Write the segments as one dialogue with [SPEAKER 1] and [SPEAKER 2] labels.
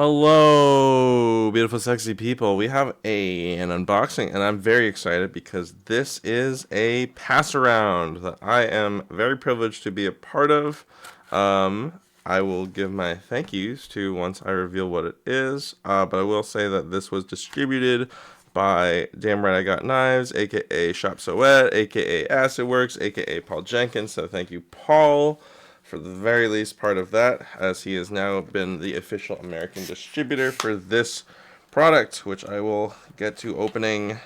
[SPEAKER 1] Hello, beautiful, sexy people. We have an unboxing, and I'm very excited because this is a pass around that I am very privileged to be a part of. I will give my thank yous to once I reveal what it is, but I will say that this was distributed by Damn Right I Got Knives, aka Shop So Wet, aka Acid Works, aka Paul Jenkins. So thank you, Paul, for the very least part of that, as he has now been the official American distributor for this product, which I will get to opening.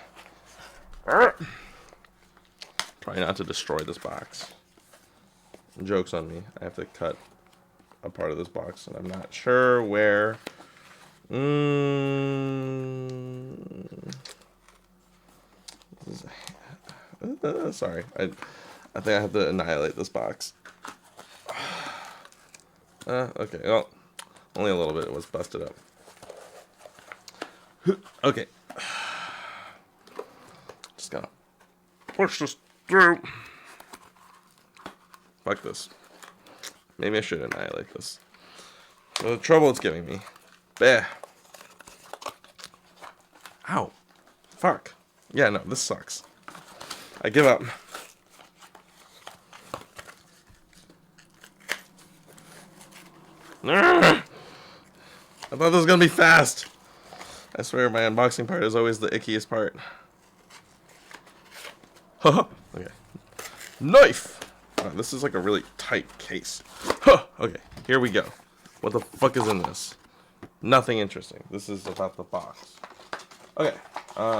[SPEAKER 1] Try not to destroy this box. Joke's on me. I have to cut a part of this box, and I'm not sure where. Sorry. I think I have to annihilate this box. Okay, well, only a little bit was busted up. Okay. Just gotta push this through. Fuck this. Maybe I should annihilate this. The trouble it's giving me. Bah. Ow. Fuck. Yeah, no, this sucks. I give up. I thought this was gonna be fast. I swear my unboxing part is always the ickiest part. Okay. Knife! Oh, this is like a really tight case. Okay, here we go. What the fuck is in this? Nothing interesting. This is about the box. Okay.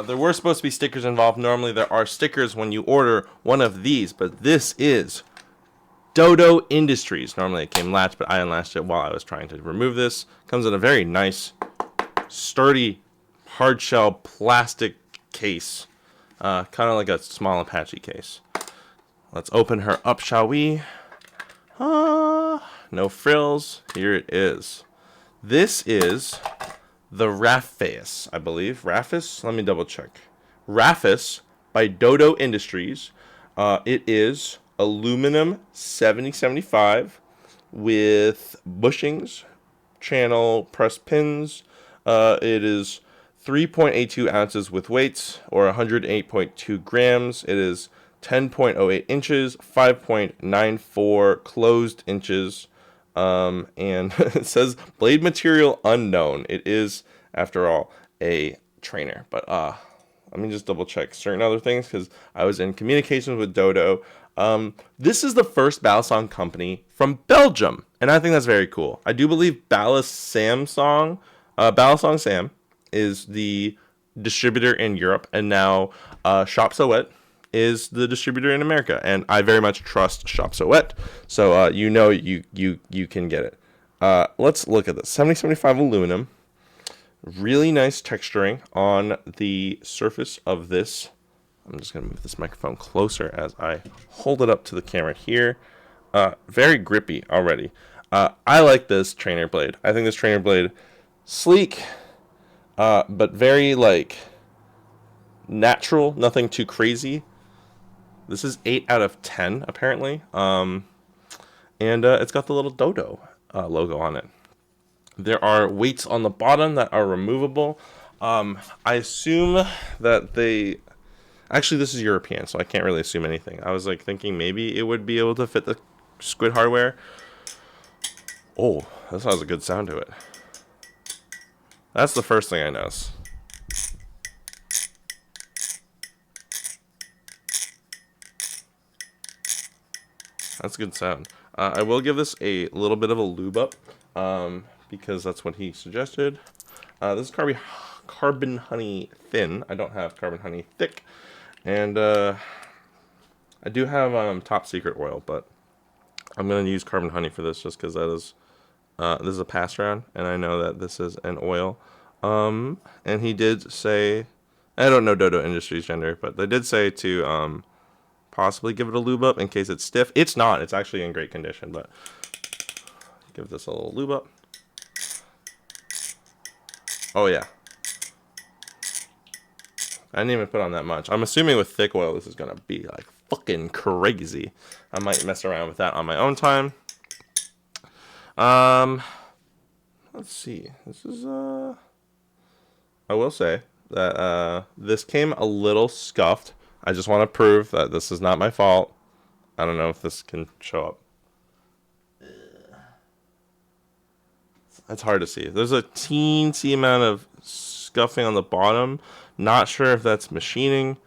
[SPEAKER 1] There were supposed to be stickers involved. Normally there are stickers when you order one of these, but this is Dodo Industries. Normally it came latched, but I unlatched it while I was trying to remove this. Comes in a very nice, sturdy, hard shell plastic case. Kind of like a small Apache case. Let's open her up, shall we? No frills. Here it is. This is the Raphus, I believe. Raphus? Let me double check. Raphus by Dodo Industries. It is aluminum 7075 with bushings, channel press pins. It is 3.82 ounces with weights, or 108.2 grams. It is 10.08 inches, 5.94 closed inches, and it says blade material unknown. It is, after all, a trainer. But let me just double check certain other things because I was in communications with Dodo. This is the first Balisong company from Belgium, and I think that's very cool. I do believe Balisong Sam is the distributor in Europe, and now Shop So Wet is the distributor in America, and I very much trust Shop So Wet, so you can get it. Let's look at this. 7075 aluminum. Really nice texturing on the surface of this. I'm just going to move this microphone closer as I hold it up to the camera here. Very grippy already. I like this trainer blade. I think this trainer blade, sleek, but very like natural, nothing too crazy. This is 8 out of 10 apparently, and it's got the little Dodo logo on it. There are weights on the bottom that are removable. I assume that they... Actually, this is European, so I can't really assume anything. I was like thinking maybe it would be able to fit the squid hardware. Oh, this has a good sound to it. That's the first thing I notice. That's a good sound. I will give this a little bit of a lube up, because that's what he suggested. This is Carbon Honey Thin. I don't have Carbon Honey Thick. And I do have Top Secret oil, but I'm going to use Carbon Honey for this just because that is, this is a pass around, and I know that this is an oil. And he did say, I don't know Dodo Industries gender, but they did say to possibly give it a lube up in case it's stiff. It's not. It's actually in great condition, but give this a little lube up. Oh, yeah. I didn't even put on that much. I'm assuming with thick oil, this is going to be like fucking crazy. I might mess around with that on my own time. let's see. This is I will say that this came a little scuffed. I just want to prove that this is not my fault. I don't know if this can show up. It's hard to see. There's a teensy amount of scuffing on the bottom. Not sure if that's machining.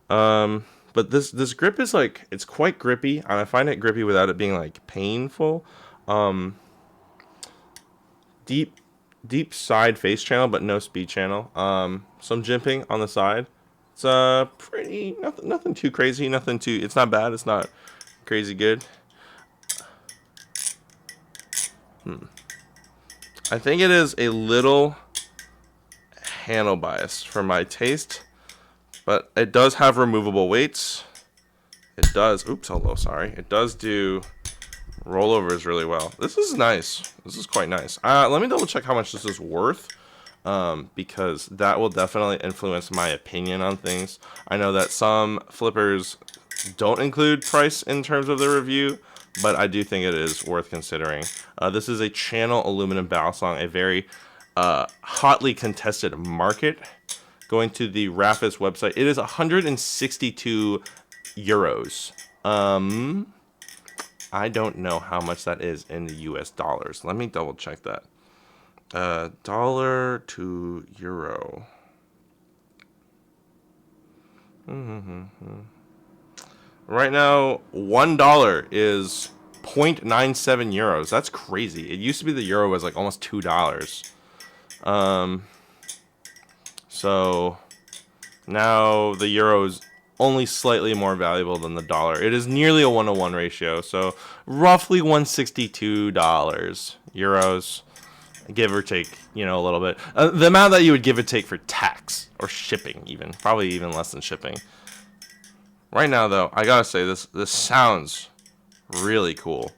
[SPEAKER 1] But this grip is like, it's quite grippy, and I find it grippy without it being like painful. Deep side face channel, but no speed channel. Some jimping on the side. It's pretty, nothing too crazy, nothing too, it's not bad, it's not crazy good. I think it is a little handle bias for my taste, but it does have removable weights. It does, oops, hello, sorry. It does do rollovers really well. This is nice. This is quite nice. Let me double check how much this is worth, because that will definitely influence my opinion on things. I know that some flippers don't include price in terms of the review, but I do think it is worth considering. This is a channel aluminum Balisong, a very hotly contested market. Going to the Raphus website, it is 162 euros. I don't know how much that is in the US dollars. Let me double check that. Dollar to euro. Right now, $1 is 0.97 euros. That's crazy. It used to be the euro was like almost $2. So now the euro is only slightly more valuable than the dollar. It is nearly a 1-to-1 ratio, so roughly $162 euros, give or take, you know, a little bit. The amount that you would give or take for tax or shipping, even probably even less than shipping. Right now, though, I gotta say this sounds really cool.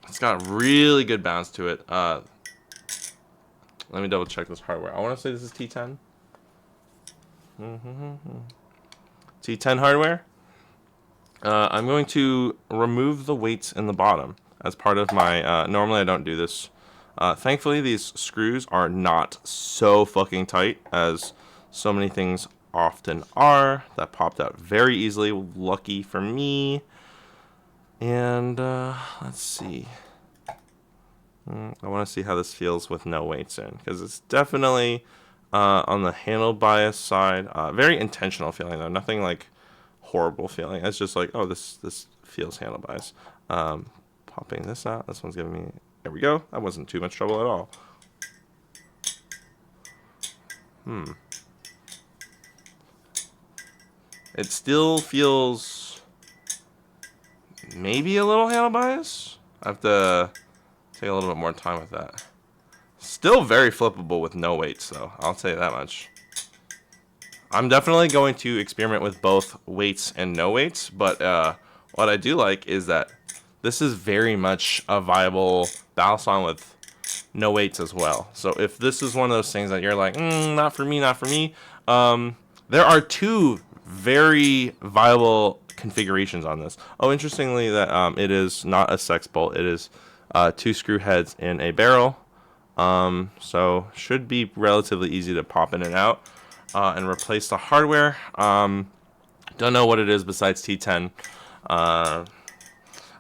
[SPEAKER 1] It's got really good bounce to it. Let me double check this hardware. I want to say this is T10. T10 hardware. I'm going to remove the weights in the bottom as part of my, normally I don't do this. Thankfully, these screws are not so fucking tight as so many things often are. That popped out very easily, lucky for me. And let's see. I want to see how this feels with no weights in, because it's definitely on the handle bias side, very intentional feeling though, nothing like horrible feeling. It's just like, oh, this feels handle bias. Popping this out. This one's giving me. There we go. That wasn't too much trouble at all. It still feels maybe a little handle bias. I have to take a little bit more time with that. Still very flippable with no weights, though. I'll tell you that much. I'm definitely going to experiment with both weights and no weights, but what I do like is that this is very much a viable Balisong with no weights as well. So if this is one of those things that you're like, not for me, not for me, there are two very viable configurations on this. Oh, interestingly, that it is not a sex bolt. It is 2 screw heads in a barrel. So should be relatively easy to pop in and out and replace the hardware. Don't know what it is besides T10.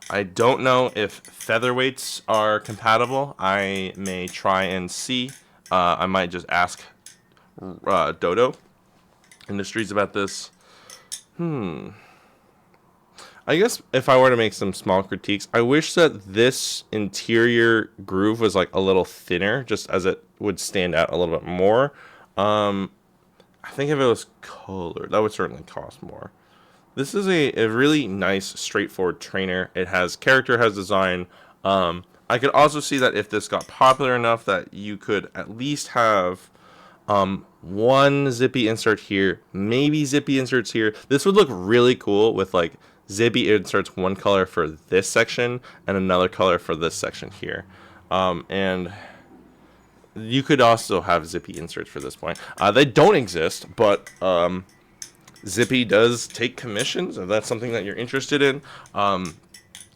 [SPEAKER 1] I don't know if featherweights are compatible. I may try and see. I might just ask Dodo Industries about this. I guess if I were to make some small critiques, I wish that this interior groove was like a little thinner, just as it would stand out a little bit more. I think if it was colored, that would certainly cost more. This is a really nice, straightforward trainer. It has character, has design. I could also see that if this got popular enough that you could at least have one zippy insert here, maybe zippy inserts here. This would look really cool with like zippy inserts, one color for this section and another color for this section here. And you could also have zippy inserts for this point. They don't exist, but Zippy does take commissions, if that's something that you're interested in.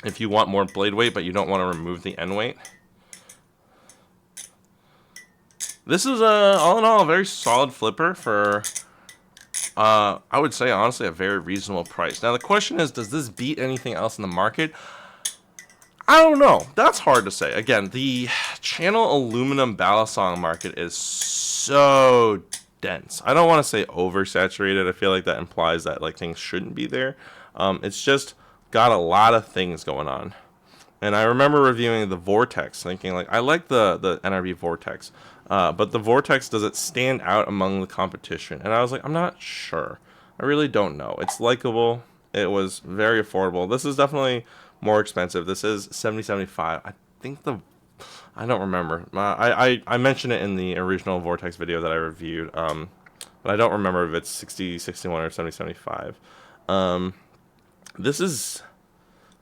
[SPEAKER 1] If you want more blade weight, but you don't want to remove the end weight. This is all in all a very solid flipper for I would say honestly a very reasonable price. Now the question is, does this beat anything else in the market? I don't know. That's hard to say. Again, the channel aluminum Balisong market is so dense. I don't want to say oversaturated. I feel like that implies that like things shouldn't be there. It's just got a lot of things going on. And I remember reviewing the Vortex, thinking like I like the NRB Vortex, but the Vortex, does it stand out among the competition? And I was like, I'm not sure. I really don't know. It's likable. It was very affordable. This is definitely more expensive. This is $70.75. I think I don't remember. I mentioned it in the original Vortex video that I reviewed, but I don't remember if it's 60, 61, or 70.75. This is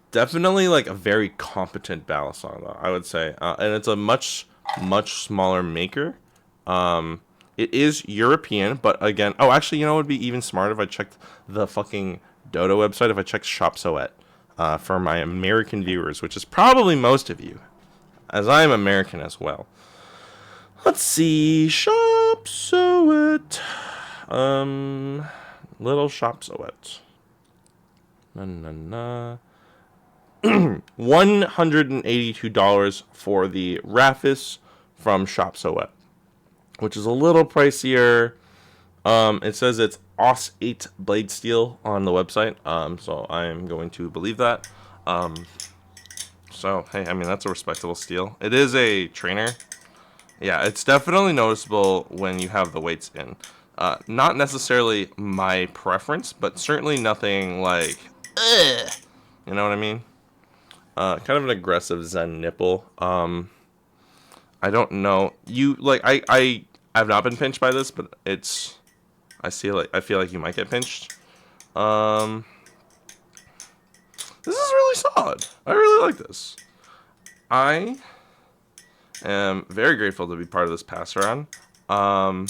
[SPEAKER 1] definitely like a very competent Balisong, though, I would say, and it's a much smaller maker. It is European, but again, oh, actually, you know, it would be even smarter if I checked the fucking Dodo website. If I checked Shop Soet, for my American viewers, which is probably most of you, as I am American as well. Let's see, Shop Soet, little Shop Soet. $182 for the Raphus from Shop Soet, which is a little pricier. It says it's OS 8 blade steel on the website, so I am going to believe that. So, hey, I mean, that's a respectable steel. It is a trainer. Yeah, it's definitely noticeable when you have the weights in. Not necessarily my preference, but certainly nothing like, ugh, you know what I mean? Kind of an aggressive Zen nipple. I don't know. I have not been pinched by this, but I feel like you might get pinched. This is really solid. I really like this. I am very grateful to be part of this pass around. And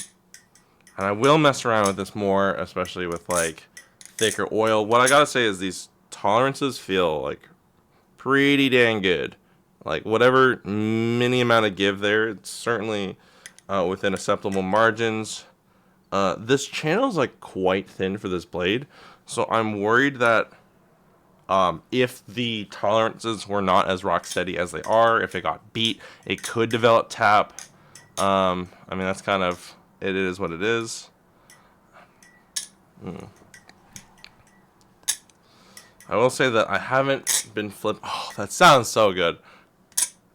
[SPEAKER 1] I will mess around with this more, especially with like thicker oil. What I gotta say is these tolerances feel like pretty dang good. Like whatever mini amount of give there, it's certainly within acceptable margins. This channel is like quite thin for this blade, so I'm worried that if the tolerances were not as rock steady as they are, if it got beat, it could develop tap. I mean, that's kind of, it is what it is. I will say that I haven't been oh, that sounds so good.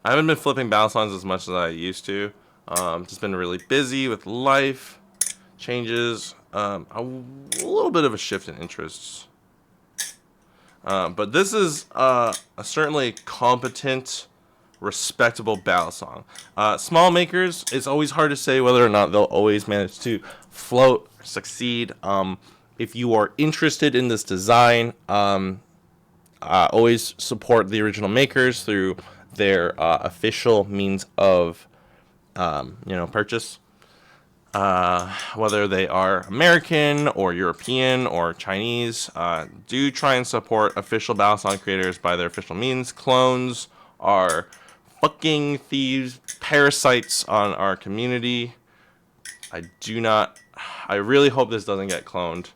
[SPEAKER 1] I haven't been flipping Balisongs as much as I used to. Just been really busy with life changes, a little bit of a shift in interests. But this is a certainly competent, respectable Balisong. Small makers, it's always hard to say whether or not they'll always manage to float, succeed. If you are interested in this design, always support the original makers through their official means of purchase. Whether they are American or European or Chinese, do try and support official Balisong creators by their official means. Clones are fucking thieves, parasites on our community. I really hope this doesn't get cloned.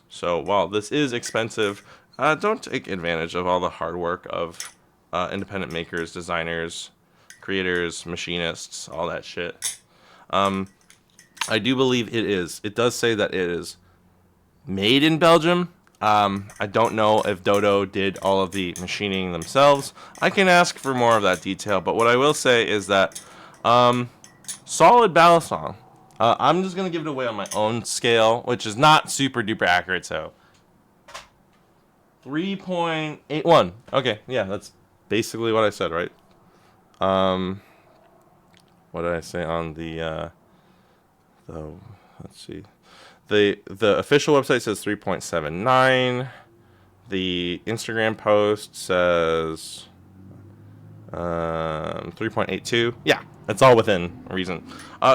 [SPEAKER 1] So while this is expensive, don't take advantage of all the hard work of independent makers, designers, creators, machinists, all that shit. I do believe it does say that it is made in Belgium. I don't know if Dodo did all of the machining themselves. I can ask for more of that detail, but what I will say is that solid Balisong. I'm just going to give it away on my own scale, which is not super duper accurate, so 3.81. Okay, yeah, that's basically what I said, right? What did I say on the let's see. The official website says 3.79. The Instagram post says 3.82. Yeah, it's all within reason.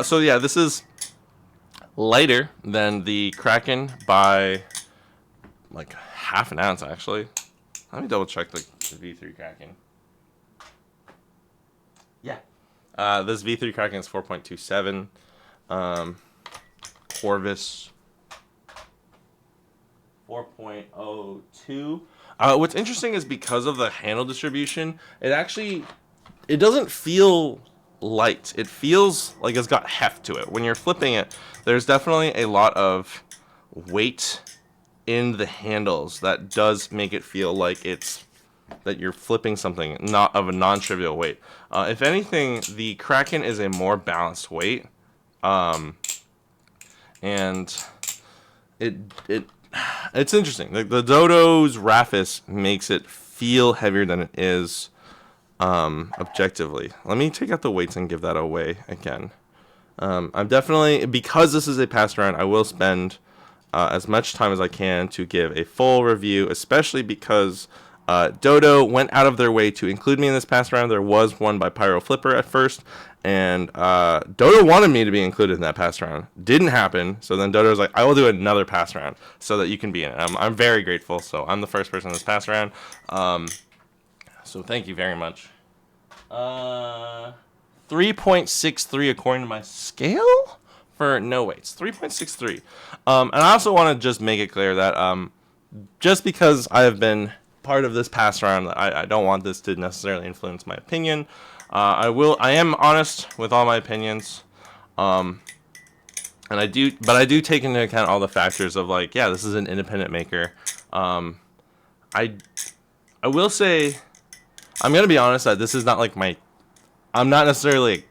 [SPEAKER 1] So yeah, this is lighter than the Kraken by like half an ounce, actually. Let me double check the V3 Kraken. Yeah. This V3 Kraken is 4.27. Corvus 4.02. What's interesting is because of the handle distribution, it doesn't feel light. It feels like it's got heft to it. When you're flipping it, there's definitely a lot of weight in the handles that does make it feel like that you're flipping something not of a non-trivial weight. If anything, the Kraken is a more balanced weight, and it's interesting. The Dodo's Raphus makes it feel heavier than it is objectively. Let me take out the weights and give that away again. I'm definitely, because this is a pass around, I will spend as much time as I can to give a full review, especially because Dodo went out of their way to include me in this pass around. There was one by Pyro Flipper at first, and Dodo wanted me to be included in that pass around. Didn't happen, so then Dodo was like, I will do another pass around so that you can be in it. I'm very grateful, so I'm the first person in this pass around. So thank you very much. 3.63 according to my scale for no weights. 3.63. And I also want to just make it clear that just because I have been part of this pass around, I don't want this to necessarily influence my opinion. I am honest with all my opinions. And I do take into account all the factors of like, yeah, this is an independent maker. I will say, I'm going to be honest that this is not like I'm not necessarily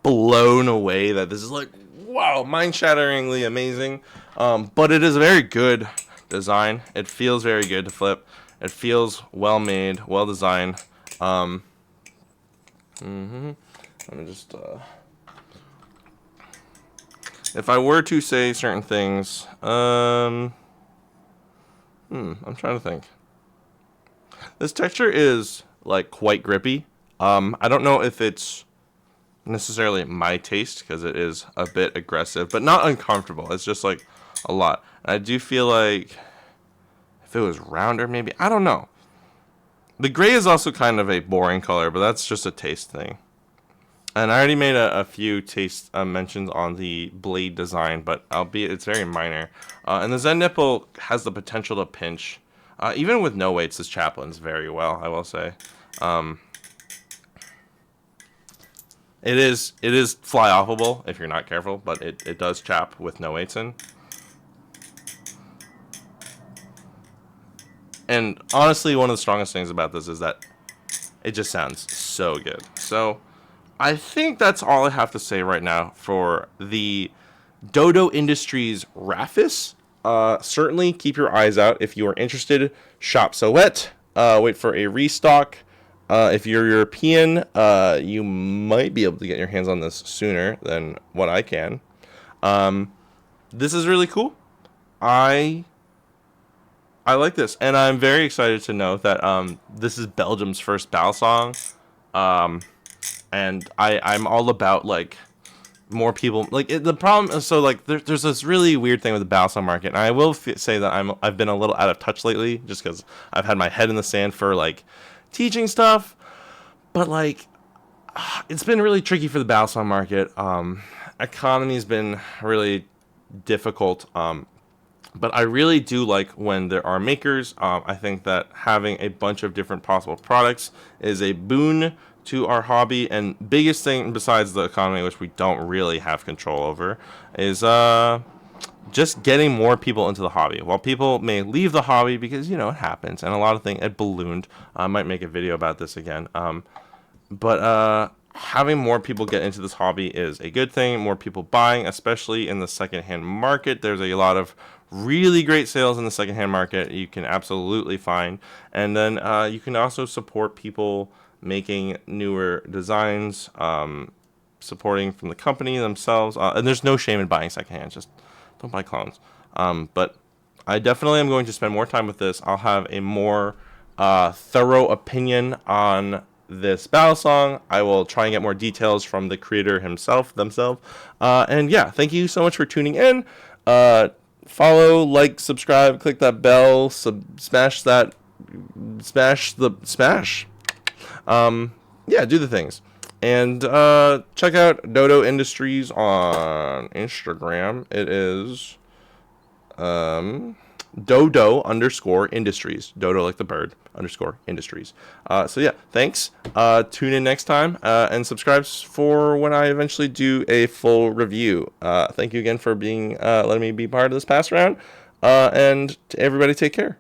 [SPEAKER 1] blown away that this is like, wow, mind-shatteringly amazing. But it is a very good design. It feels very good to flip. It feels well made, well designed. Let me just, if I were to say certain things, I'm trying to think. This texture is like quite grippy. I don't know if it's necessarily my taste because it is a bit aggressive, but not uncomfortable. It's just like a lot. And I do feel like if it was rounder, maybe, I don't know. The gray is also kind of a boring color, but that's just a taste thing. And I already made a few taste mentions on the blade design, but albeit it's very minor. And the Zen nipple has the potential to pinch. Even with no weights, this chaplains very well, I will say. It is fly-offable if you're not careful, but it does chap with no weights in. And honestly, one of the strongest things about this is that it just sounds so good. So I think that's all I have to say right now for the Dodo Industries Raphus. Certainly keep your eyes out if you are interested. Shop Soet. Wait for a restock. If you're European, you might be able to get your hands on this sooner than what I can. This is really cool. I like this, and I'm very excited to know that this is Belgium's first Balisong. And I'm all about like more people the problem is, so like there's this really weird thing with the Balisong market, and I will say that I've been a little out of touch lately just because I've had my head in the sand for like teaching stuff, but like it's been really tricky for the Balisong market. Economy's been really difficult, but I really do like when there are makers. I think that having a bunch of different possible products is a boon to our hobby, and biggest thing besides the economy, which we don't really have control over, is just getting more people into the hobby. While people may leave the hobby because, it happens, and a lot of things, it ballooned. I might make a video about this again. But having more people get into this hobby is a good thing. More people buying, especially in the secondhand market. There's a lot of really great sales in the secondhand market you can absolutely find. And then you can also support people making newer designs, supporting from the company themselves. And there's no shame in buying secondhand. Just don't buy clones. But I definitely am going to spend more time with this. I'll have a more thorough opinion on this Balisong. I will try and get more details from the creator themselves. And yeah, thank you so much for tuning in. Follow, like, subscribe, click that bell, smash. Yeah, do the things. And check out Dodo Industries on Instagram. It is Dodo underscore industries. Dodo like the bird underscore industries. So yeah, thanks. Tune in next time and subscribe for when I eventually do a full review. Thank you again for being letting me be part of this pass round. And to everybody, take care.